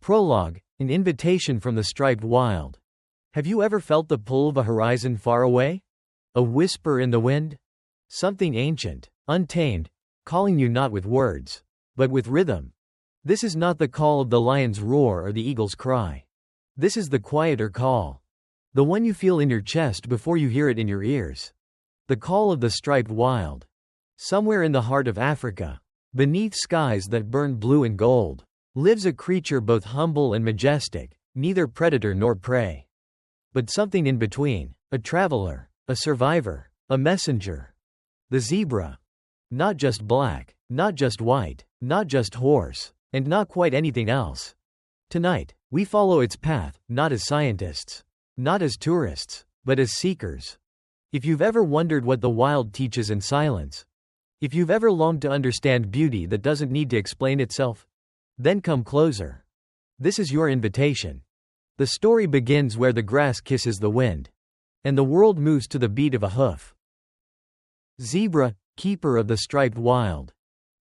Prologue, an invitation from the striped wild. Have you ever felt the pull of a horizon far away? A whisper in the wind? Something ancient, untamed, calling you not with words, but with rhythm. This is not the call of the lion's roar or the eagle's cry. This is the quieter call. The one you feel in your chest before you hear it in your ears. The call of the striped wild. Somewhere in the heart of Africa, beneath skies that burn blue and gold, lives a creature both humble and majestic, neither predator nor prey, but something in between, a traveler, a survivor, a messenger. The zebra. Not just black, not just white, not just horse, and not quite anything else. Tonight, we follow its path, not as scientists, not as tourists, but as seekers. If you've ever wondered what the wild teaches in silence, if you've ever longed to understand beauty that doesn't need to explain itself, then come closer. This is your invitation. The story begins where the grass kisses the wind, and the world moves to the beat of a hoof. Zebra, keeper of the striped wild.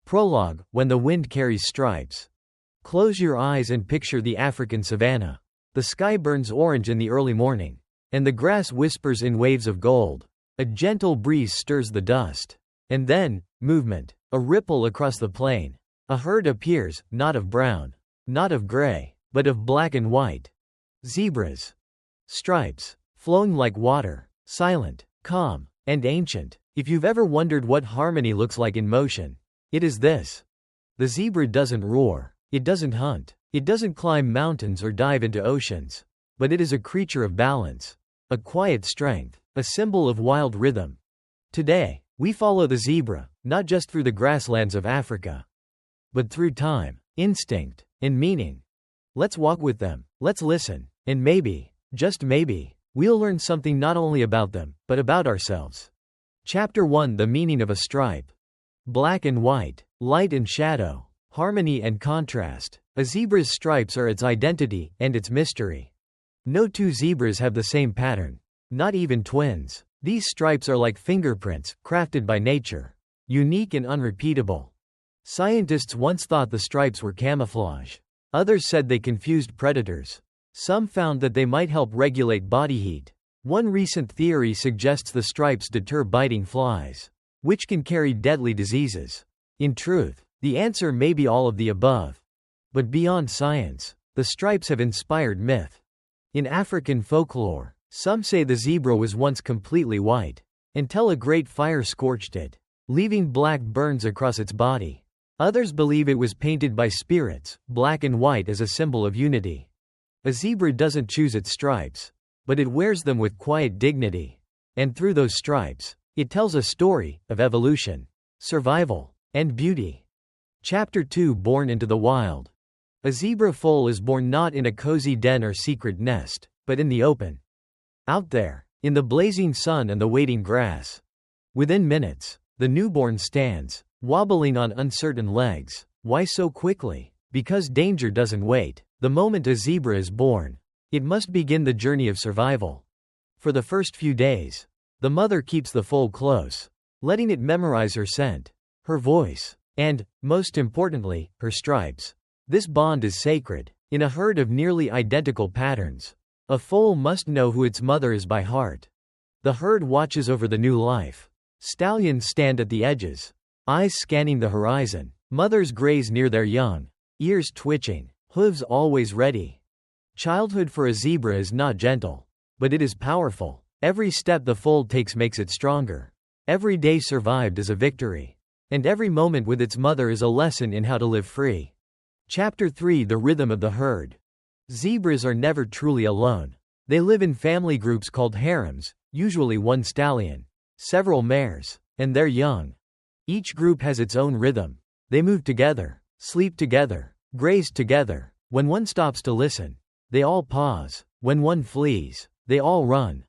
Prologue, when the wind carries stripes. Close your eyes and picture the African savanna. The sky burns orange in the early morning, and the grass whispers in waves of gold. A gentle breeze stirs the dust. And then, movement, a ripple across the plain. A herd appears, not of brown, not of gray, but of black and white. Zebras. Stripes, flowing like water, silent, calm, and ancient. If you've ever wondered what harmony looks like in motion, it is this. The zebra doesn't roar, it doesn't hunt, it doesn't climb mountains or dive into oceans, but it is a creature of balance, a quiet strength, a symbol of wild rhythm. Today, we follow the zebra, not just through the grasslands of Africa, but through time, instinct, and meaning. Let's walk with them, let's listen, and maybe, just maybe, we'll learn something not only about them, but about ourselves. Chapter 1: The meaning of a stripe. Black and white, light and shadow, harmony and contrast. A zebra's stripes are its identity and its mystery. No two zebras have the same pattern, not even twins. These stripes are like fingerprints, crafted by nature, unique and unrepeatable. Scientists once thought the stripes were camouflage. Others said they confused predators. Some found that they might help regulate body heat. One recent theory suggests the stripes deter biting flies, which can carry deadly diseases. In truth, the answer may be all of the above. But beyond science, the stripes have inspired myth. In African folklore, some say the zebra was once completely white, until a great fire scorched it, leaving black burns across its body. Others believe it was painted by spirits, black and white as a symbol of unity. A zebra doesn't choose its stripes, but it wears them with quiet dignity. And through those stripes, it tells a story of evolution, survival, and beauty. Chapter 2: Born into the wild. A zebra foal is born not in a cozy den or secret nest, but in the open. Out there, in the blazing sun and the waiting grass. Within minutes, the newborn stands, wobbling on uncertain legs. Why so quickly? Because danger doesn't wait. The moment a zebra is born, it must begin the journey of survival. For the first few days, the mother keeps the foal close, letting it memorize her scent, her voice, and, most importantly, her stripes. This bond is sacred. In a herd of nearly identical patterns, a foal must know who its mother is by heart. The herd watches over the new life. Stallions stand at the edges, eyes scanning the horizon. Mothers graze near their young, ears twitching, hooves always ready. Childhood for a zebra is not gentle, but it is powerful. Every step the foal takes makes it stronger. Every day survived is a victory. And every moment with its mother is a lesson in how to live free. Chapter 3: The rhythm of the herd. Zebras are never truly alone. They live in family groups called harems, usually one stallion, several mares, and their young. Each group has its own rhythm. They move together, sleep together, graze together. When one stops to listen, they all pause. When one flees, they all run.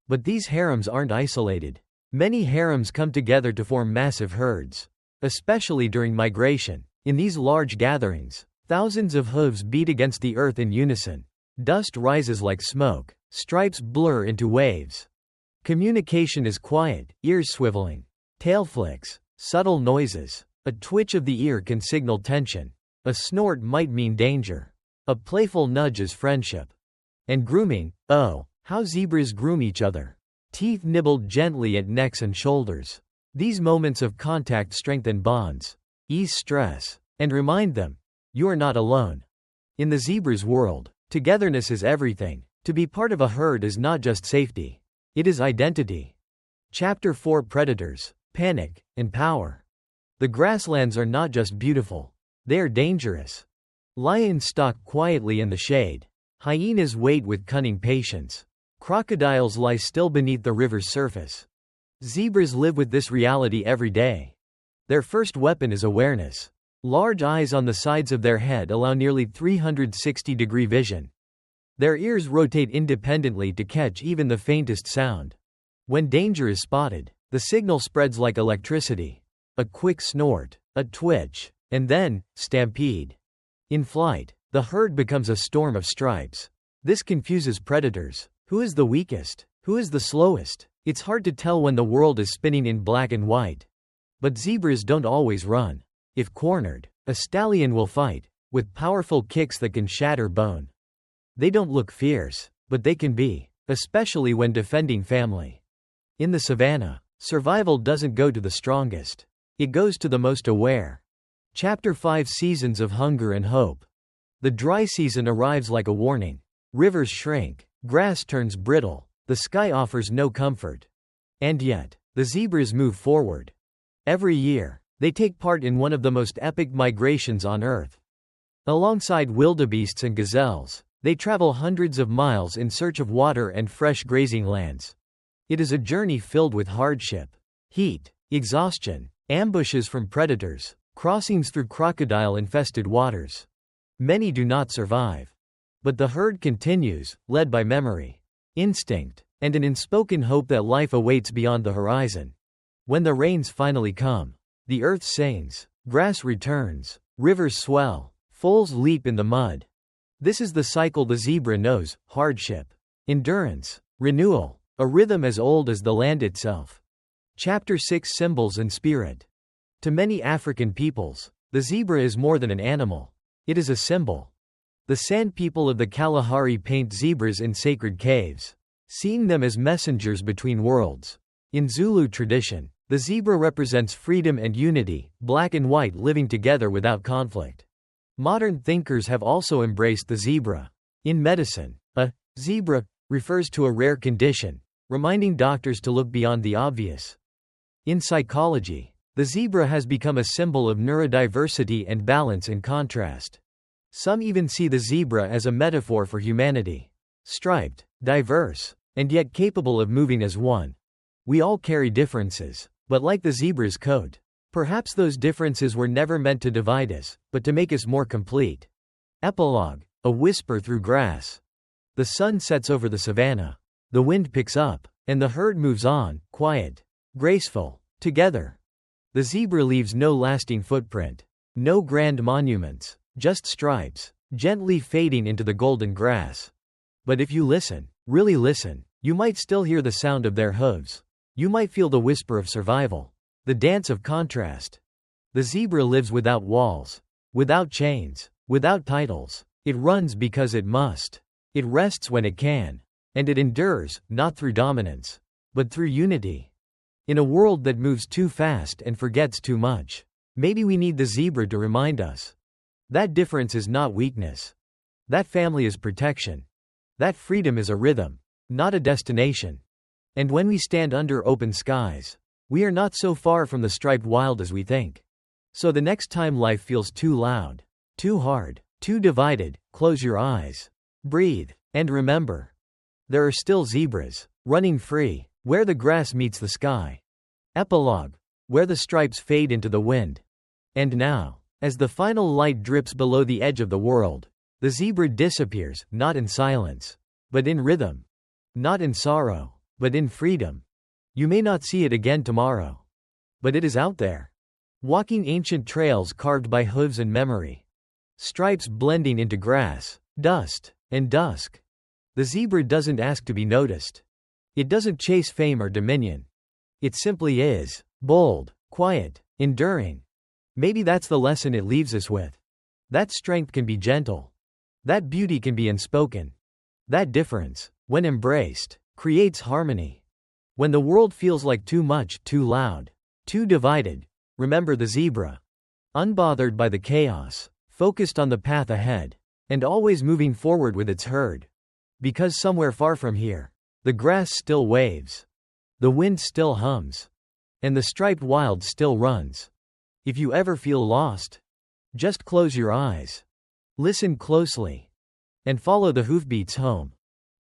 But these harems aren't isolated. Many harems come together to form massive herds, especially during migration. In these large gatherings, thousands of hooves beat against the earth in unison. Dust rises like smoke, stripes blur into waves. Communication is quiet, ears swiveling, tail flicks, subtle noises. A twitch of the ear can signal tension. A snort might mean danger. A playful nudge is friendship. And grooming, oh, how zebras groom each other. Teeth nibbled gently at necks and shoulders. These moments of contact strengthen bonds, ease stress, and remind them, you are not alone. In the zebra's world, togetherness is everything. To be part of a herd is not just safety. It is identity. Chapter 4: Predators, Panic, and Power. The grasslands are not just beautiful. They are dangerous. Lions stalk quietly in the shade. Hyenas wait with cunning patience. Crocodiles lie still beneath the river's surface. Zebras live with this reality every day. Their first weapon is awareness. Large eyes on the sides of their head allow nearly 360-degree vision. Their ears rotate independently to catch even the faintest sound. When danger is spotted, the signal spreads like electricity. A quick snort, a twitch, and then, stampede. In flight, the herd becomes a storm of stripes. This confuses predators. Who is the weakest? Who is the slowest? It's hard to tell when the world is spinning in black and white. But zebras don't always run. If cornered, a stallion will fight, with powerful kicks that can shatter bone. They don't look fierce, but they can be, especially when defending family. In the savanna, survival doesn't go to the strongest. It goes to the most aware. Chapter 5: Seasons of Hunger and Hope. The dry season arrives like a warning. Rivers shrink, grass turns brittle, the sky offers no comfort. And yet, the zebras move forward. Every year, they take part in one of the most epic migrations on Earth. Alongside wildebeests and gazelles, they travel hundreds of miles in search of water and fresh grazing lands. It is a journey filled with hardship, heat, exhaustion, ambushes from predators, crossings through crocodile-infested waters. Many do not survive. But the herd continues, led by memory, instinct, and an unspoken hope that life awaits beyond the horizon. When the rains finally come, the earth sings, grass returns, rivers swell, foals leap in the mud. This is the cycle the zebra knows: hardship, endurance, renewal, a rhythm as old as the land itself. Chapter 6: Symbols and Spirit. To many African peoples, the zebra is more than an animal. It is a symbol. The Sand people of the Kalahari paint zebras in sacred caves, seeing them as messengers between worlds. In Zulu tradition, the zebra represents freedom and unity, black and white living together without conflict. Modern thinkers have also embraced the zebra. In medicine, a zebra refers to a rare condition, reminding doctors to look beyond the obvious. In psychology, the zebra has become a symbol of neurodiversity and balance and contrast. Some even see the zebra as a metaphor for humanity. Striped, diverse, and yet capable of moving as one. We all carry differences, but like the zebra's coat, perhaps those differences were never meant to divide us, but to make us more complete. Epilogue: A whisper through grass. The sun sets over the savanna. The wind picks up, and the herd moves on, quiet, graceful, together. The zebra leaves no lasting footprint, no grand monuments, just stripes, gently fading into the golden grass. But if you listen, really listen, you might still hear the sound of their hooves. You might feel the whisper of survival, the dance of contrast. The zebra lives without walls, without chains, without titles. It runs because it must. It rests when it can. And it endures, not through dominance, but through unity. In a world that moves too fast and forgets too much, maybe we need the zebra to remind us. That difference is not weakness. That family is protection. That freedom is a rhythm, not a destination. And when we stand under open skies, we are not so far from the striped wild as we think. So the next time life feels too loud, too hard, too divided, close your eyes, breathe, and remember. There are still zebras, running free, where the grass meets the sky. Epilogue: Where the stripes fade into the wind. And now, as the final light drips below the edge of the world, the zebra disappears, not in silence, but in rhythm. Not in sorrow, but in freedom. You may not see it again tomorrow. But it is out there. Walking ancient trails carved by hooves and memory. Stripes blending into grass, dust, and dusk. The zebra doesn't ask to be noticed. It doesn't chase fame or dominion. It simply is, bold, quiet, enduring. Maybe that's the lesson it leaves us with. That strength can be gentle. That beauty can be unspoken. That difference, when embraced, creates harmony. When the world feels like too much, too loud, too divided, remember the zebra. Unbothered by the chaos, focused on the path ahead, and always moving forward with its herd. Because somewhere far from here, the grass still waves, the wind still hums, and the striped wild still runs. If you ever feel lost, just close your eyes, listen closely, and follow the hoofbeats home.